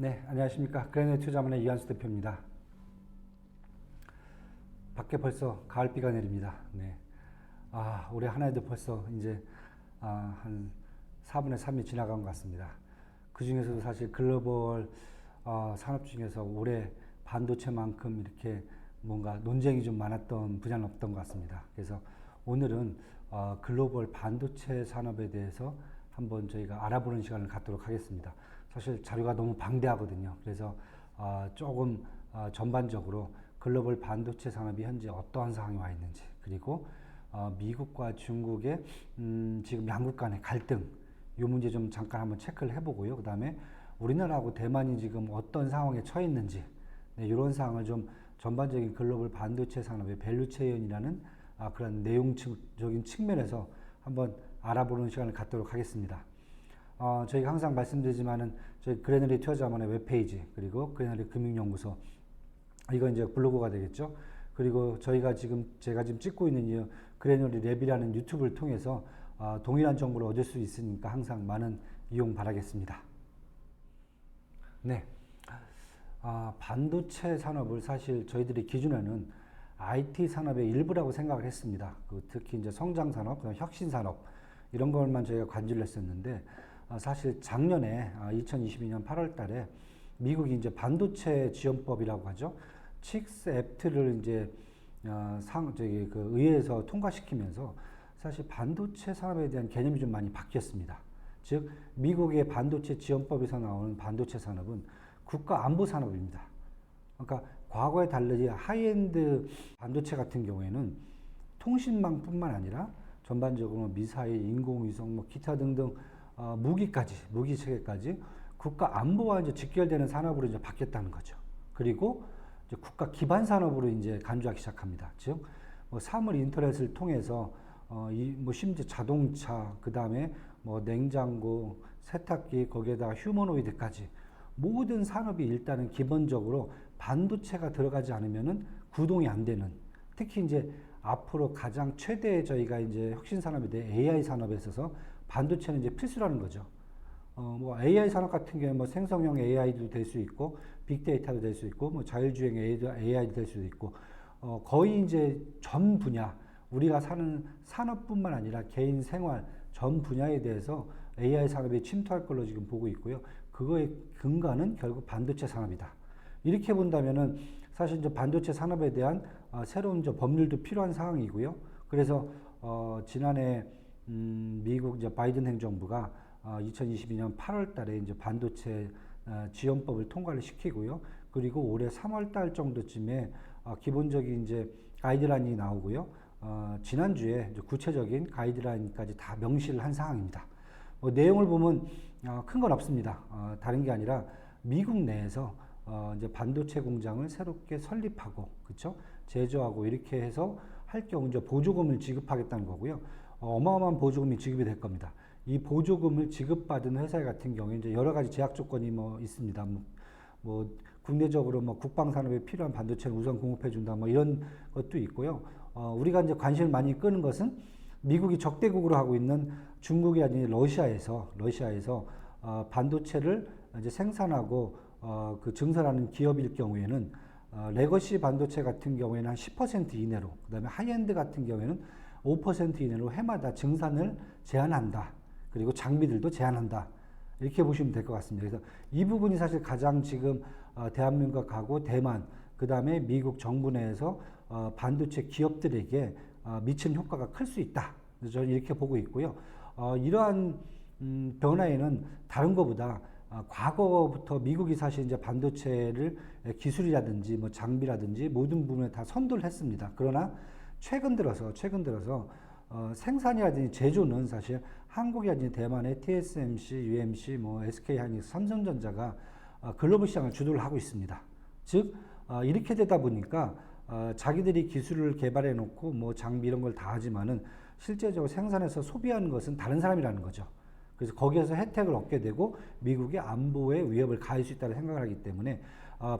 네, 안녕하십니까. 그레네트 투자만의 이한수 대표입니다. 밖에 벌써 가을비가 내립니다. 네. 올해 한 해도 벌써 이제, 한 4분의 3이 지나간 것 같습니다. 그 중에서도 사실 글로벌, 산업 중에서 올해 반도체만큼 이렇게 뭔가 논쟁이 좀 많았던 분야는 없던 것 같습니다. 그래서 오늘은, 글로벌 반도체 산업에 대해서 한번 저희가 알아보는 시간을 갖도록 하겠습니다. 사실 자료가 너무 방대하거든요. 그래서 조금 전반적으로 글로벌 반도체 산업이 현재 어떠한 상황에 와 있는지, 그리고 미국과 중국의 지금 양국 간의 갈등, 이 문제 좀 잠깐 한번 체크를 해보고요. 그 다음에 우리나라하고 대만이 지금 어떤 상황에 처해 있는지, 네, 이런 사항을 좀 전반적인 글로벌 반도체 산업의 밸류체인이라는 그런 내용적인 측면에서 한번 알아보는 시간을 갖도록 하겠습니다. 저희가 항상 말씀드리지만은 저희 그레너리 투자자만의 웹페이지, 그리고 그레너리 금융연구소, 이거 이제 블로그가 되겠죠. 그리고 제가 지금 찍고 있는 이 그레너리 랩이라는 유튜브를 통해서 동일한 정보를 얻을 수 있으니까 항상 많은 이용 바라겠습니다. 네. 반도체 산업을 사실 저희들이 기준에는 IT 산업의 일부라고 생각을 했습니다. 특히 이제 성장 산업, 혁신 산업, 이런 것만 저희가 관주를 했었는데, 사실 작년에 2022년 8월 달에 미국이 이제 반도체 지원법이라고 하죠. 칙스 액트를 이제 의회에서 통과시키면서 사실 반도체 산업에 대한 개념이 좀 많이 바뀌었습니다. 즉 미국의 반도체 지원법에서 나오는 반도체 산업은 국가 안보 산업입니다. 그러니까 과거에 달리 하이엔드 반도체 같은 경우에는 통신망뿐만 아니라 전반적으로 미사일, 인공위성, 뭐 기타 등등 무기 체계까지 국가 안보와 이제 직결되는 산업으로 이제 바뀌었다는 거죠. 그리고 이제 국가 기반 산업으로 이제 간주하기 시작합니다. 즉, 뭐 사물 인터넷을 통해서 뭐 심지어 자동차, 그 다음에 뭐 냉장고, 세탁기, 거기에다가 휴머노이드까지 모든 산업이 일단은 기본적으로 반도체가 들어가지 않으면은 구동이 안 되는, 특히 이제 앞으로 가장 최대 저희가 이제 혁신 산업에 대해 AI 산업에 있어서 반도체는 이제 필수라는 거죠. 뭐 AI 산업 같은 경우에 뭐 생성형 AI도 될 수 있고, 빅데이터도 될 수 있고, 뭐 자율주행 AI도 될 수도 있고, 거의 이제 전 분야, 우리가 사는 산업뿐만 아니라 개인 생활 전 분야에 대해서 AI 산업이 침투할 걸로 지금 보고 있고요. 그거의 근간은 결국 반도체 산업이다. 이렇게 본다면은 사실 이제 반도체 산업에 대한 새로운 법률도 필요한 상황이고요. 그래서 지난해 미국 이제 바이든 행정부가 2022년 8월 달에 이제 반도체 지원법을 통과를 시키고요. 그리고 올해 3월 달 정도쯤에 기본적인 이제 가이드라인이 나오고요. 지난주에 이제 구체적인 가이드라인까지 다 명시를 한 상황입니다. 내용을 보면 큰 건 없습니다. 다른 게 아니라 미국 내에서 이제 반도체 공장을 새롭게 설립하고, 그렇죠? 제조하고 이렇게 해서 할 경우 이제 보조금을 지급하겠다는 거고요. 어마어마한 보조금이 지급이 될 겁니다. 이 보조금을 지급받은 회사 같은 경우에 이제 여러 가지 제약 조건이 뭐 있습니다. 뭐 국내적으로 뭐 국방 산업에 필요한 반도체를 우선 공급해 준다, 뭐 이런 것도 있고요. 우리가 이제 관심을 많이 끄는 것은 미국이 적대국으로 하고 있는 중국이 아닌 러시아에서 반도체를 이제 생산하고 그 증설하는 기업일 경우에는 레거시 반도체 같은 경우에는 한 10% 이내로, 그다음에 하이엔드 같은 경우에는 5% 이내로 해마다 증산을 제한한다. 그리고 장비들도 제한한다. 이렇게 보시면 될 것 같습니다. 그래서 이 부분이 사실 가장 지금 대한민국하고 대만, 그 다음에 미국 정부 내에서 반도체 기업들에게 미친 효과가 클 수 있다. 그래서 저는 이렇게 보고 있고요. 이러한 변화에는 다른 것보다 과거부터 미국이 사실 이제 반도체를 기술이라든지 뭐 장비라든지 모든 부분에 다 선도를 했습니다. 그러나 최근 들어서 생산이라든지 제조는 사실 한국이라든지 대만의 TSMC, UMC, 뭐 SK하이닉스, 삼성전자가 글로벌 시장을 주도를 하고 있습니다. 즉 이렇게 되다 보니까 자기들이 기술을 개발해 놓고 뭐 장비 이런 걸 다 하지만은 실제적으로 생산해서 소비하는 것은 다른 사람이라는 거죠. 그래서 거기에서 혜택을 얻게 되고 미국의 안보에 위협을 가할 수 있다고 생각을 하기 때문에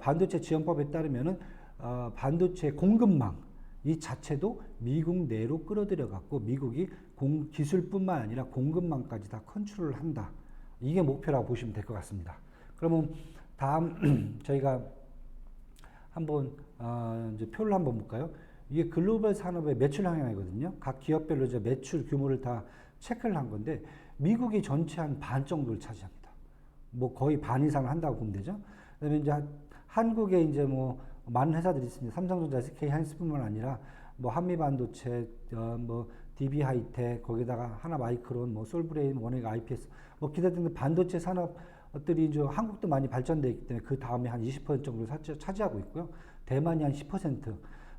반도체 지원법에 따르면은 반도체 공급망 이 자체도 미국 내로 끌어들여 갖고 미국이 기술뿐만 아니라 공급망까지 다 컨트롤을 한다. 이게 목표라고 보시면 될 것 같습니다. 그러면 다음 저희가 한번 이제 표를 한번 볼까요? 이게 글로벌 산업의 매출 향이거든요. 각 기업별로 이제 매출 규모를 다 체크를 한 건데 미국이 전체 한 반 정도를 차지합니다. 뭐 거의 반 이상을 한다고 보면 되죠. 그다음에 이제 한국에 이제 뭐 많은 회사들이 있습니다. 삼성전자, SK 하이닉스뿐만 아니라 뭐 한미반도체, 뭐 DB 하이텍, 거기다가 하나마이크론, 뭐 솔브레인, 원액, IPS, 뭐 기타 등등 반도체 산업들이 이제 한국도 많이 발전되어 있기 때문에 그 다음에 한 20% 정도를 차지하고 있고요. 대만이 한 10%,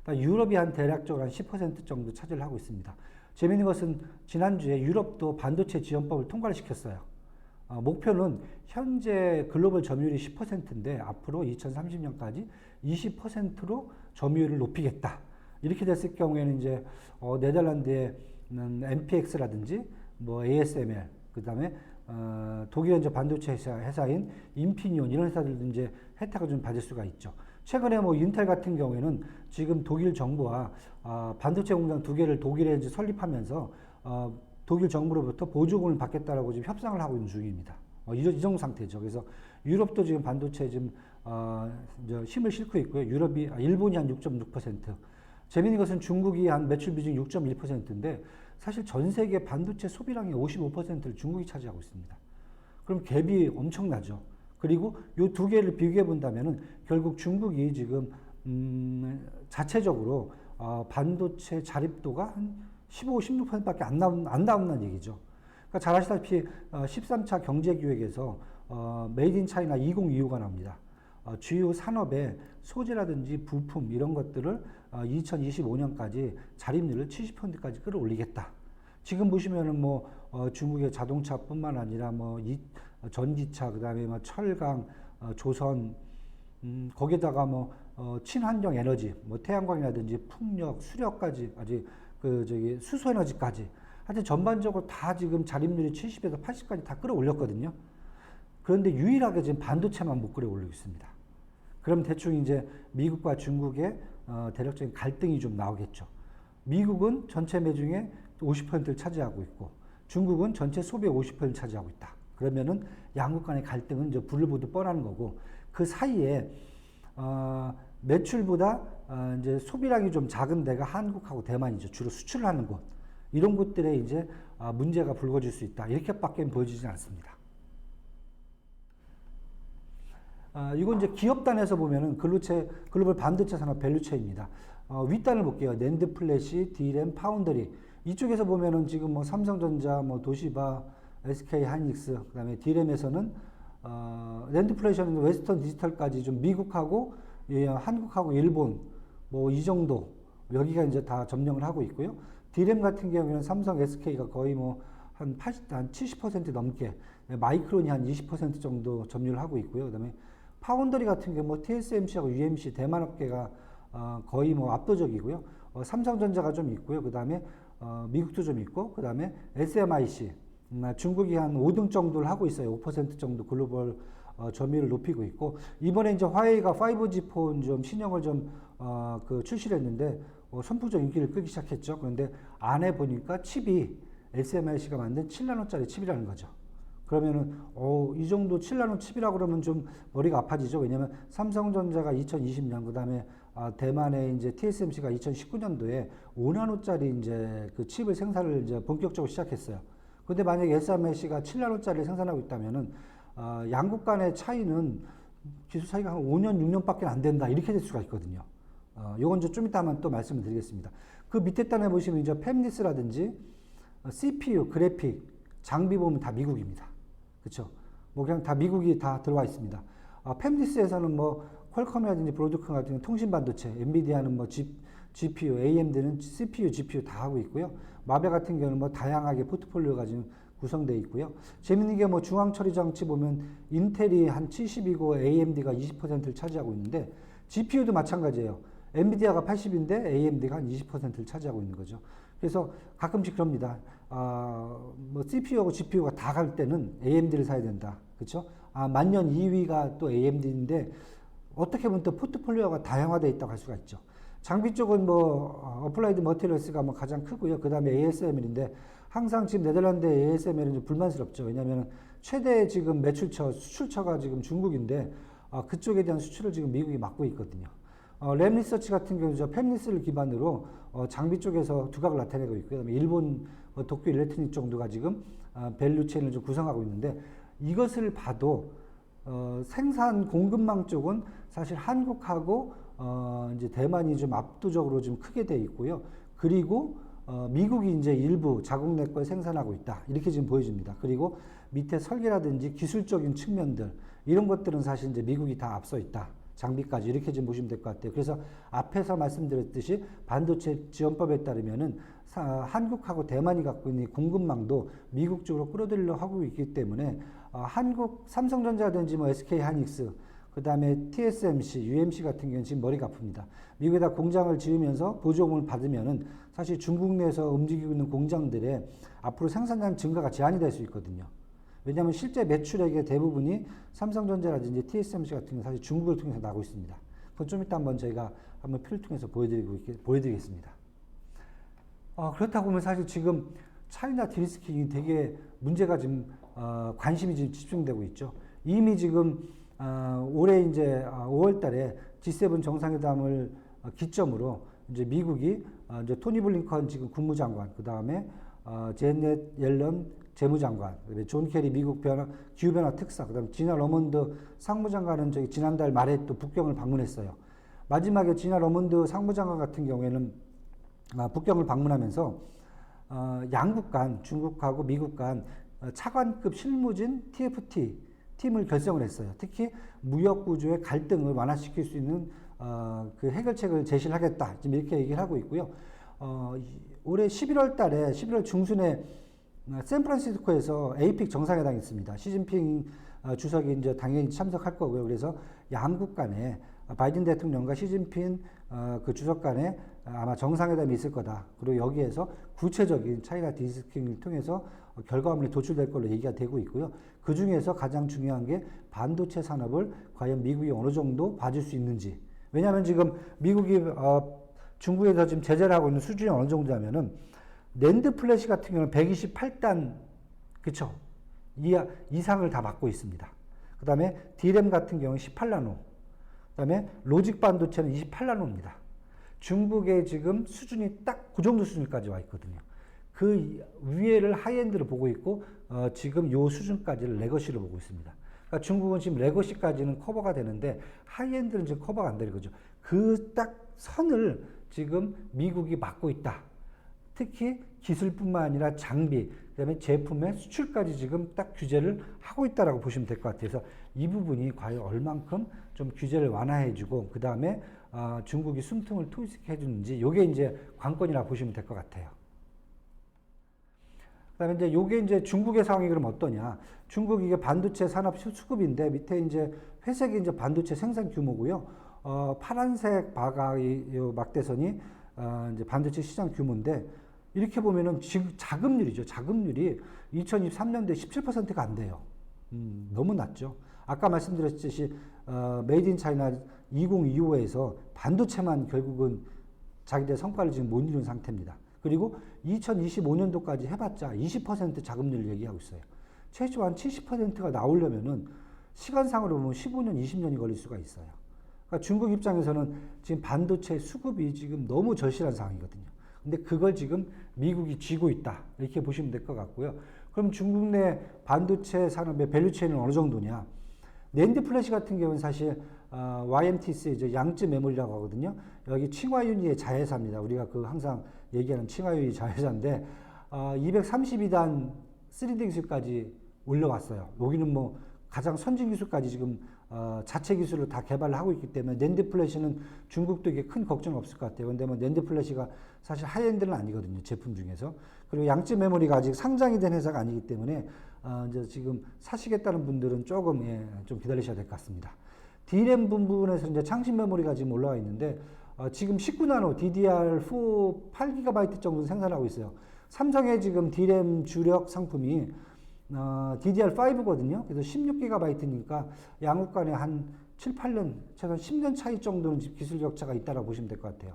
그러니까 유럽이 한 대략적으로 한 10% 정도 차지를 하고 있습니다. 재미있는 것은 지난주에 유럽도 반도체 지원법을 통과를 시켰어요. 목표는 현재 글로벌 점유율이 10%인데 앞으로 2030년까지 20%로 점유율을 높이겠다. 이렇게 됐을 경우에는 이제 네덜란드의 MPX라든지 뭐 ASML, 그다음에 독일의 이제 반도체 회사인 인피니온 이런 회사들도 이제 혜택을 좀 받을 수가 있죠. 최근에 뭐 인텔 같은 경우에는 지금 독일 정부와 반도체 공장 2개를 독일에 이제 설립하면서 독일 정부로부터 보조금을 받겠다라고 지금 협상을 하고 있는 중입니다. 이 정도 상태죠. 그래서 유럽도 지금 반도체 지금 이제 힘을 싣고 있고요. 일본이 한 6.6%. 재미있는 것은 중국이 한 매출 비중 6.1%인데 사실 전 세계 반도체 소비량의 55%를 중국이 차지하고 있습니다. 그럼 갭이 엄청나죠. 그리고 이 두 개를 비교해 본다면은 결국 중국이 지금 자체적으로 반도체 자립도가 한 15, 16%밖에 안 나온다는 얘기죠. 그러니까 잘 아시다시피 13차 경제기획에서 메이드 인 차이나 2025가 나옵니다. 주요 산업의 소재라든지 부품 이런 것들을 2025년까지 자립률을 70%까지 끌어올리겠다. 지금 보시면은 뭐 중국의 자동차뿐만 아니라 뭐 전기차, 그다음에 뭐 철강, 조선, 거기다가 뭐 친환경 에너지, 뭐 태양광이라든지 풍력, 수력까지 아직 수소 에너지까지 하여튼 전반적으로 다 지금 자립률이 70에서 80까지 다 끌어올렸거든요. 그런데 유일하게 지금 반도체만 못 끌어올리고 있습니다. 그럼 대충 이제 미국과 중국의 대략적인 갈등이 좀 나오겠죠. 미국은 전체 매중에 50%를 차지하고 있고 중국은 전체 소비의 50%를 차지하고 있다. 그러면은 양국 간의 갈등은 이제 불을 보듯 뻔한 거고 그 사이에 매출보다 이제 소비량이 좀 작은 데가 한국하고 대만이죠. 주로 수출을 하는 곳. 이런 곳들에 이제 문제가 불거질 수 있다. 이렇게밖에 보여지지 않습니다. 이건 이제 기업단에서 보면은 글로벌 반도체 산업 밸류체입니다. 윗단을 볼게요. 낸드 플래시, D램, 파운더리. 이쪽에서 보면은 지금 뭐 삼성전자, 뭐 도시바, SK 하이닉스, 그다음에 D램에서는 낸드 플래시는 웨스턴 디지털까지 좀 미국하고 한국하고 일본 뭐 이 정도 여기가 이제 다 점령을 하고 있고요. D램 같은 경우에는 삼성, SK가 거의 뭐 한 70% 넘게, 마이크론이 한 20% 정도 점유를 하고 있고요. 그다음에 파운더리 같은 경우 뭐 TSMC하고 UMC 대만 업계가 거의 뭐 압도적이고요. 삼성전자가 좀 있고요. 그다음에 미국도 좀 있고, 그다음에 SMIC 중국이 한 5등 정도를 하고 있어요. 5% 정도 글로벌 점유율을 높이고 있고, 이번에 이제 화웨이가 5G 폰 좀 신형을 좀 출시를 했는데 선풍적 인기를 끌기 시작했죠. 그런데 안에 보니까 칩이 SMIC가 만든 7나노짜리 칩이라는 거죠. 그러면은 이 정도 7나노 칩이라 그러면 좀 머리가 아파지죠. 왜냐면 삼성전자가 2020년, 그다음에 대만의 이제 TSMC가 2019년도에 5나노짜리 이제 그 칩을 생산을 이제 본격적으로 시작했어요. 근데 만약에 SMIC가 7나노짜리를 생산하고 있다면은 양국 간의 차이는 기술 차이가 한 5년, 6년밖에 안 된다. 이렇게 될 수가 있거든요. 요건 좀 이따 한번 또 말씀을 드리겠습니다. 그 밑에 단에 보시면 이제 팹리스라든지 CPU, 그래픽, 장비 보면 다 미국입니다. 그쵸? 뭐 그냥 다 미국이 다 들어와 있습니다. 팹리스에서는 뭐 퀄컴이라든지 브로드컴 같은 통신 반도체, 엔비디아는 뭐 GPU, AMD는 CPU, GPU 다 하고 있고요. 마베 같은 경우는 뭐 다양하게 포트폴리오가 지금 구성되어 있고요. 재밌는 게 뭐 중앙 처리 장치 보면 인텔이 한 70이고 AMD가 20%를 차지하고 있는데 GPU도 마찬가지예요. 엔비디아가 80인데 AMD가 한 20%를 차지하고 있는 거죠. 그래서 가끔씩 그럽니다. 뭐 CPU하고 GPU가 다 갈 때는 AMD를 사야 된다. 그렇죠? 만년 2위가 또 AMD인데 어떻게 보면 또 포트폴리오가 다양화되어 있다고 할 수가 있죠. 장비 쪽은 뭐 어플라이드 머티리얼스가 뭐 가장 크고요. 그다음에 ASML인데 항상 지금 네덜란드 ASML은 좀 불만스럽죠. 왜냐하면 최대 지금 매출처, 수출처가 지금 중국인데 그쪽에 대한 수출을 지금 미국이 막고 있거든요. 램 리서치 같은 경우 팹리스를 기반으로 장비 쪽에서 두각을 나타내고 있고요. 그다음에 일본 도쿄 일렉트로닉 정도가 지금 밸류 체인을 좀 구성하고 있는데, 이것을 봐도 생산 공급망 쪽은 사실 한국하고 이제 대만이 좀 압도적으로 좀 크게 돼 있고요. 그리고 미국이 이제 일부 자국 내 걸 생산하고 있다, 이렇게 지금 보여집니다. 그리고 밑에 설계라든지 기술적인 측면들, 이런 것들은 사실 이제 미국이 다 앞서 있다. 장비까지 이렇게 좀 보시면 될 것 같아요. 그래서 앞에서 말씀드렸듯이 반도체 지원법에 따르면은 한국하고 대만이 갖고 있는 공급망도 미국 쪽으로 끌어들이려 하고 있기 때문에 한국 삼성전자든지 뭐 SK 하이닉스, 그 다음에 TSMC, UMC 같은 경우는 지금 머리가 아픕니다. 미국에다 공장을 지으면서 보조금을 받으면은 사실 중국 내에서 움직이고 있는 공장들의 앞으로 생산량 증가가 제한이 될 수 있거든요. 왜냐하면 실제 매출액의 대부분이 삼성전자라든지 TSMC 같은 경우 사실 중국을 통해서 나고 있습니다. 그건 좀 이따 한번 저희가 한번 표를 통해서 보여드리겠습니다. 그렇다고 보면 사실 지금 차이나 디리스킹이 되게 문제가 지금 관심이 지금 집중되고 있죠. 이미 지금 올해 이제 5월 달에 G7 정상회담을 기점으로 이제 미국이 이제 토니 블링컨 지금 국무장관, 그 다음에 제넷 옐런 재무장관, 존 케리 미국 기후변화 특사, 그 다음에 지나 러먼드 상무장관은 저기 지난달 말에 또 북경을 방문했어요. 마지막에 지나 러먼드 상무장관 같은 경우에는 북경을 방문하면서 양국 간, 중국하고 미국 간 차관급 실무진 TFT 팀을 결성을 했어요. 특히 무역 구조의 갈등을 완화시킬 수 있는 그 해결책을 제시를 하겠다, 지금 이렇게 얘기를 하고 있고요. 올해 11월 달에 11월 중순에 샌프란시스코에서 에이픽 정상회담이 있습니다. 시진핑 주석이 이제 당연히 참석할 거고요. 그래서 양국 간에 바이든 대통령과 시진핑 그 주석 간에 아마 정상회담이 있을 거다. 그리고 여기에서 구체적인 차이나 디스킹을 통해서 결과물이 도출될 걸로 얘기가 되고 있고요. 그 중에서 가장 중요한 게 반도체 산업을 과연 미국이 어느 정도 봐줄 수 있는지. 왜냐하면 지금 미국이 중국에서 지금 제재를 하고 있는 수준이 어느 정도냐면은 낸드 플래시 같은 경우는 128단, 그쵸? 이상을 다 맡고 있습니다. 그 다음에 D램 같은 경우는 18나노, 그 다음에 로직 반도체는 28나노입니다. 중국의 지금 수준이 딱 그 정도 수준까지 와 있거든요. 그 위에를 하이엔드로 보고 있고, 지금 요 수준까지를 레거시로 보고 있습니다. 그러니까 중국은 지금 레거시까지는 커버가 되는데, 하이엔드는 지금 커버가 안 되는 거죠. 그 딱 선을 지금 미국이 맡고 있다. 특히 기술뿐만 아니라 장비, 그다음에 제품의 수출까지 지금 딱 규제를 하고 있다라고 보시면 될 것 같아서 이 부분이 과연 얼만큼 좀 규제를 완화해주고 그 다음에 중국이 숨통을 트이스트해주는지, 이게 이제 관건이라 보시면 될 것 같아요. 그다음에 이제 요게 이제 중국의 상황이 그럼 어떠냐? 중국 이게 반도체 산업 수급인데 밑에 이제 회색이 이제 반도체 생산 규모고요. 파란색 바가 요 막대선이 이제 반도체 시장 규모인데, 이렇게 보면은 지금 자금률이죠. 자금률이 2023년도에 17%가 안 돼요. 너무 낮죠. 아까 말씀드렸듯이 메이드 인 차이나 2025에서 반도체만 결국은 자기들 성과를 지금 못 이룬 상태입니다. 그리고 2025년도까지 해봤자 20% 자금률을 얘기하고 있어요. 최소한 70%가 나오려면은 시간상으로 보면 15년, 20년이 걸릴 수가 있어요. 그러니까 중국 입장에서는 지금 반도체 수급이 지금 너무 절실한 상황이거든요. 근데 그걸 지금 미국이 쥐고 있다, 이렇게 보시면 될 것 같고요. 그럼 중국 내 반도체 산업의 밸류체인은 어느 정도냐? 낸드 플래시 같은 경우는 사실 YMTC 이제 양쯔 메모리라고 하거든요. 여기 칭화윤리의 자회사입니다. 우리가 그 항상 얘기하는 칭화윤리 자회사인데 232단 3D 기술까지 올려왔어요. 여기는 뭐 가장 선진 기술까지 지금 자체 기술을 다 개발을 하고 있기 때문에 낸드 플래시는 중국도 이게 큰 걱정 없을 것 같아요. 근데 뭐 낸드 플래시가 사실 하이엔드는 아니거든요, 제품 중에서. 그리고 양쯔 메모리가 아직 상장이 된 회사가 아니기 때문에 이제 지금 사시겠다는 분들은 조금 좀 기다리셔야 될 것 같습니다. D램 부분에서 이제 창신 메모리가 지금 올라와 있는데 지금 19나노 DDR4 8GB 정도 생산하고 있어요. 삼성의 지금 D램 주력 상품이 DDR5거든요. 그래서 16GB니까 양국 간에 한 7, 8년, 최소한 10년 차이 정도는 기술 격차가 있다라고 보시면 될 것 같아요.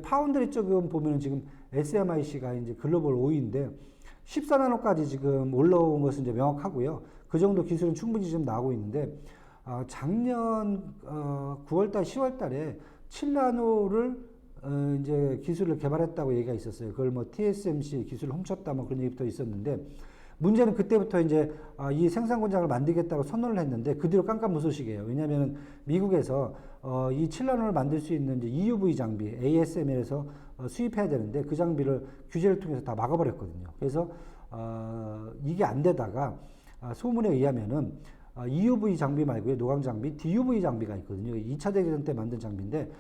파운드리 쪽은 보면은 지금 SMIC가 이제 글로벌 5위인데 14나노까지 지금 올라온 것은 이제 명확하고요. 그 정도 기술은 충분히 지금 나오고 있는데 작년 9월달, 10월달에 7나노를 이제 기술을 개발했다고 얘기가 있었어요. 그걸 뭐 TSMC 기술을 훔쳤다 뭐 그런 얘기부터 있었는데, 문제는 그때부터 이제 이 생산 공장을 만들겠다고 선언을 했는데 그 뒤로 깜깜무소식이에요. 왜냐하면 미국에서 이 7나노를 만들 수 있는 이제 EUV 장비 ASML에서 수입해야 되는데 그 장비를 규제를 통해서 다 막아버렸거든요. 그래서 이게 안 되다가 소문에 의하면은 EUV 장비 말고요, 노광 장비, DUV 장비가 있거든요. 2차 대전 때 만든 장비인데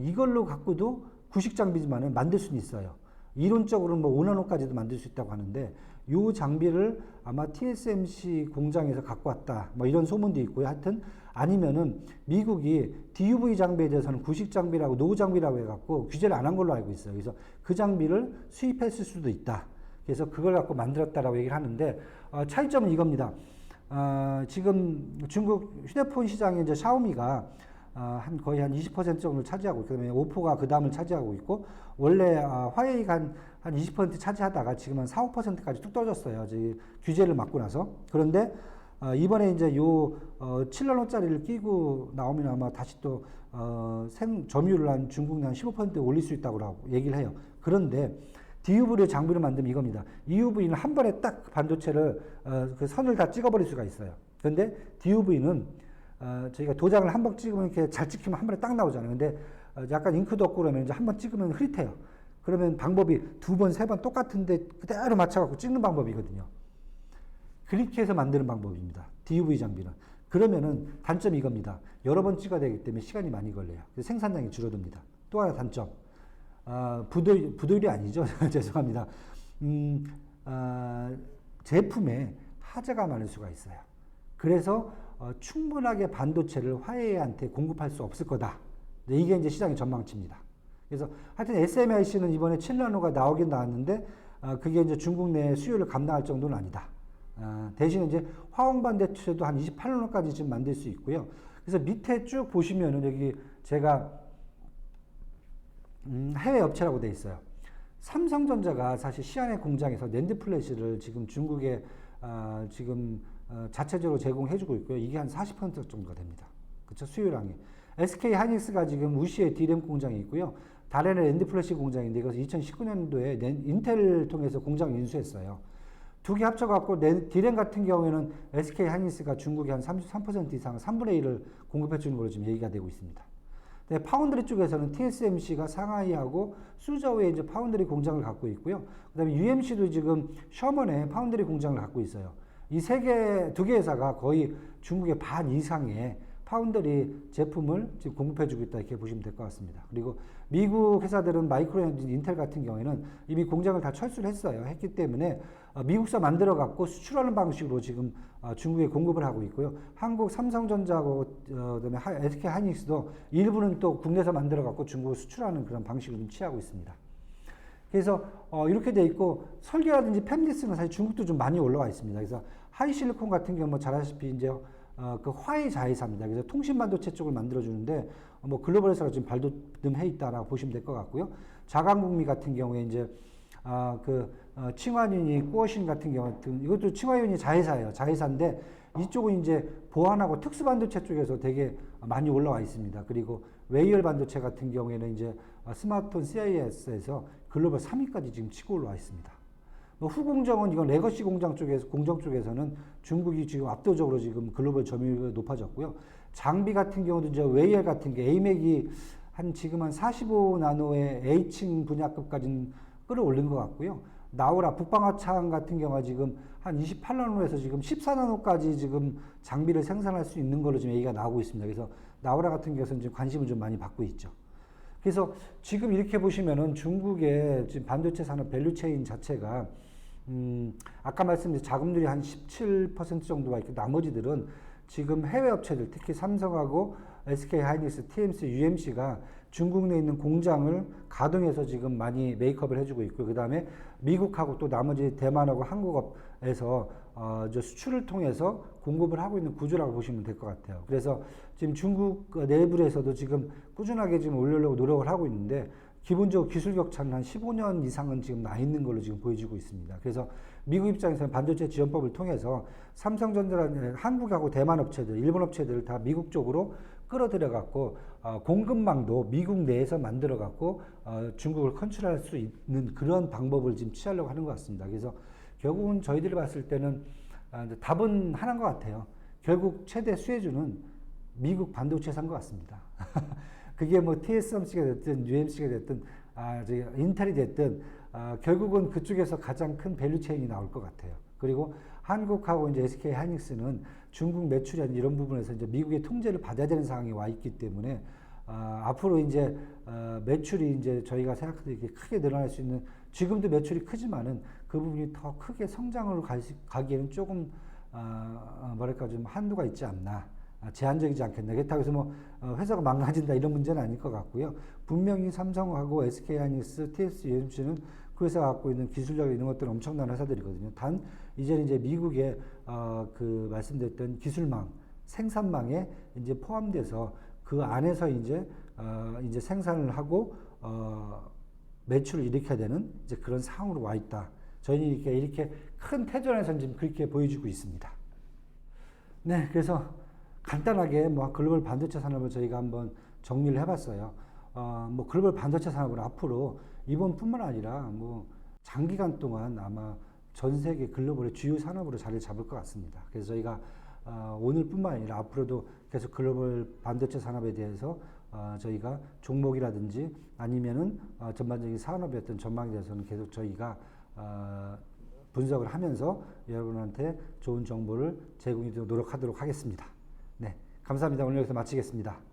이걸로 갖고도 구식 장비지만은 만들 수는 있어요. 이론적으로는 뭐 5나노까지도 만들 수 있다고 하는데 이 장비를 아마 TSMC 공장에서 갖고 왔다 뭐 이런 소문도 있고요. 하여튼 아니면은 미국이 DUV 장비에 대해서는 구식 장비라고 노후 장비라고 해갖고 규제를 안 한 걸로 알고 있어요. 그래서 그 장비를 수입했을 수도 있다. 그래서 그걸 갖고 만들었다라고 얘기를 하는데 차이점은 이겁니다. 지금 중국 휴대폰 시장에 이제 샤오미가 거의 한 20% 정도를 차지하고, 그다음에 오포가 그 다음을 차지하고 있고, 원래 화웨이가 한 20% 차지하다가 지금 한 4, 5%까지 뚝 떨어졌어요. 규제를 막고 나서. 그런데 이번에 이제 요 7나노짜리를 끼고 나오면 아마 다시 또 점유율을 한 중국 한 15% 올릴 수 있다고 얘기를 해요. 그런데 DUV 장비를 만들면 이겁니다. EUV는 한 번에 딱 반도체를 그 선을 다 찍어버릴 수가 있어요. 그런데 DUV는 저희가 도장을 한 번 찍으면 이렇게 잘 찍히면 한 번에 딱 나오잖아요. 근데 약간 잉크도 없고 그러면 이제 한 번 찍으면 흐릿해요. 그러면 방법이 두 번, 세 번 똑같은데 그대로 맞춰갖고 찍는 방법이거든요. 그렇게 해서 만드는 방법입니다. DUV 장비는. 그러면은 단점이 이겁니다. 여러 번 찍어야 되기 때문에 시간이 많이 걸려요. 그래서 생산량이 줄어듭니다. 또 하나 단점. 부도율이 아니죠. 죄송합니다. 제품에 하자가 많을 수가 있어요. 그래서 충분하게 반도체를 화웨이한테 공급할 수 없을 거다. 이게 이제 시장의 전망치입니다. 그래서 하여튼 SMIC는 이번에 7나노가 나오긴 나왔는데 그게 이제 중국 내 수요를 감당할 정도는 아니다. 대신 이제 화홍 반도체도 한 28나노까지 지금 만들 수 있고요. 그래서 밑에 쭉 보시면은 여기 제가 해외 업체라고 돼 있어요. 삼성전자가 사실 시안의 공장에서 낸드 플래시를 지금 중국에 지금 자체적으로 제공해주고 있고요. 이게 한 40% 정도가 됩니다. 그쵸? 수요량이. SK 하이닉스가 지금 우시에 D램 공장이 있고요. 다른에 낸드 플래시 공장인데 이것은 2019년도에 인텔을 통해서 공장을 인수했어요. 두 개 합쳐갖고 D램 같은 경우에는 SK 하이닉스가 중국에 한 33% 이상 3분의 1을 공급해주는 걸로 지금 얘기가 되고 있습니다. 네, 파운드리 쪽에서는 TSMC가 상하이하고 수저우에 이제 파운드리 공장을 갖고 있고요. 그 다음에 UMC도 지금 셔먼에 파운드리 공장을 갖고 있어요. 이 두 개 회사가 거의 중국의 반 이상의 파운드리 제품을 지금 공급해주고 있다 이렇게 보시면 될 것 같습니다. 그리고 미국 회사들은 마이크론, 인텔 같은 경우에는 이미 공장을 다 철수를 했기 때문에 미국서 만들어 갖고 수출하는 방식으로 지금 중국에 공급을 하고 있고요. 한국 삼성전자하고 그다음에 SK 하이닉스도 일부는 또 국내에서 만들어 갖고 중국에 수출하는 그런 방식을 좀 취하고 있습니다. 그래서 이렇게 돼 있고 설계라든지 팹리스는 사실 중국도 좀 많이 올라와 있습니다. 그래서 하이실리콘 같은 경우 뭐 잘 아시다시피 이제 그 화웨이 자회사입니다. 그래서 통신 반도체 쪽을 만들어 주는데 뭐 글로벌 회사가 지금 발돋움해 있다라고 보시면 될 것 같고요. 자강북미 같은 경우에 이제 칭화윤이 꾸어신 같은 경우 이것도 칭화윤이 자회사예요. 자회사인데 이쪽은 이제 보안하고 특수 반도체 쪽에서 되게 많이 올라와 있습니다. 그리고 웨이얼 반도체 같은 경우에는 이제 스마트폰 CIS에서 글로벌 3위까지 지금 치고 올라와 있습니다. 후공정은 이건 레거시 공정 쪽에서는 중국이 지금 압도적으로 지금 글로벌 점유율이 높아졌고요. 장비 같은 경우도 이제 웨이얼 같은 게 AMEC이 지금 한 45나노의 A층 분야급까지는 끌어올린 것 같고요. 나우라 북방화창 같은 경우가 지금 한 28나노에서 지금 14나노까지 지금 장비를 생산할 수 있는 걸로 지금 얘기가 나오고 있습니다. 그래서 나우라 같은 경우는 지금 관심을 좀 많이 받고 있죠. 그래서 지금 이렇게 보시면은 중국의 지금 반도체 산업 밸류체인 자체가 아까 말씀드린 자금률이 한 17% 정도가 있고 나머지들은 지금 해외 업체들 특히 삼성하고 SK 하이닉스, TMC, UMC가 중국 내에 있는 공장을 가동해서 지금 많이 메이크업을 해주고 있고 그 다음에 미국하고 또 나머지 대만하고 한국업에서 수출을 통해서 공급을 하고 있는 구조라고 보시면 될 것 같아요. 그래서 지금 중국 내부에서도 지금 꾸준하게 지금 올리려고 노력을 하고 있는데 기본적으로 기술 격차는 한 15년 이상은 지금 나 있는 걸로 지금 보여지고 있습니다. 그래서 미국 입장에서는 반도체 지원법을 통해서 삼성전자라는 한국하고 대만 업체들, 일본 업체들을 다 미국 쪽으로 끌어들여 갖고 공급망도 미국 내에서 만들어 갖고 중국을 컨트롤할 수 있는 그런 방법을 지금 취하려고 하는 것 같습니다. 그래서 결국은 저희들이 봤을 때는 답은 하나인 것 같아요. 결국 최대 수혜주는 미국 반도체사인 것 같습니다. 그게 뭐 TSMC가 됐든 UMC가 됐든 인텔이 됐든 결국은 그쪽에서 가장 큰 밸류 체인이 나올 것 같아요. 그리고 한국하고 이제 SK 하이닉스는 중국 매출이나 이런 부분에서 이제 미국의 통제를 받아야 되는 상황이 와 있기 때문에 앞으로 이제 매출이 이제 저희가 생각하듯 이렇게 크게 늘어날 수 있는, 지금도 매출이 크지만은 그 부분이 더 크게 성장으로 가기에는 조금 뭐랄까 좀 한도가 있지 않나. 제한적이지 않겠나. 그렇다고 해서 뭐 회사가 망가진다 이런 문제는 아닐 것 같고요. 분명히 삼성하고 SK하이닉스, TS, UMC는 그 회사가 갖고 있는 기술력 이런 것들은 엄청난 회사들이거든요. 단 이제는 이제 미국의 그 말씀드렸던 기술망, 생산망에 이제 포함돼서 그 안에서 이제 생산을 하고 매출을 일으켜야 되는 이제 그런 상황으로 와 있다. 저희는 이렇게 큰 태전에서 지금 그렇게 보여주고 있습니다. 네, 그래서 간단하게 뭐 글로벌 반도체 산업을 저희가 한번 정리를 해봤어요. 뭐 글로벌 반도체 산업은 앞으로 이번뿐만 아니라 뭐 장기간 동안 아마 전 세계 글로벌의 주요 산업으로 자리를 잡을 것 같습니다. 그래서 저희가 오늘뿐만 아니라 앞으로도 계속 글로벌 반도체 산업에 대해서 저희가 종목이라든지 아니면은 전반적인 산업의 어떤 전망에 대해서는 계속 저희가 분석을 하면서 여러분한테 좋은 정보를 제공하도록 노력하도록 하겠습니다. 네, 감사합니다. 오늘 여기서 마치겠습니다.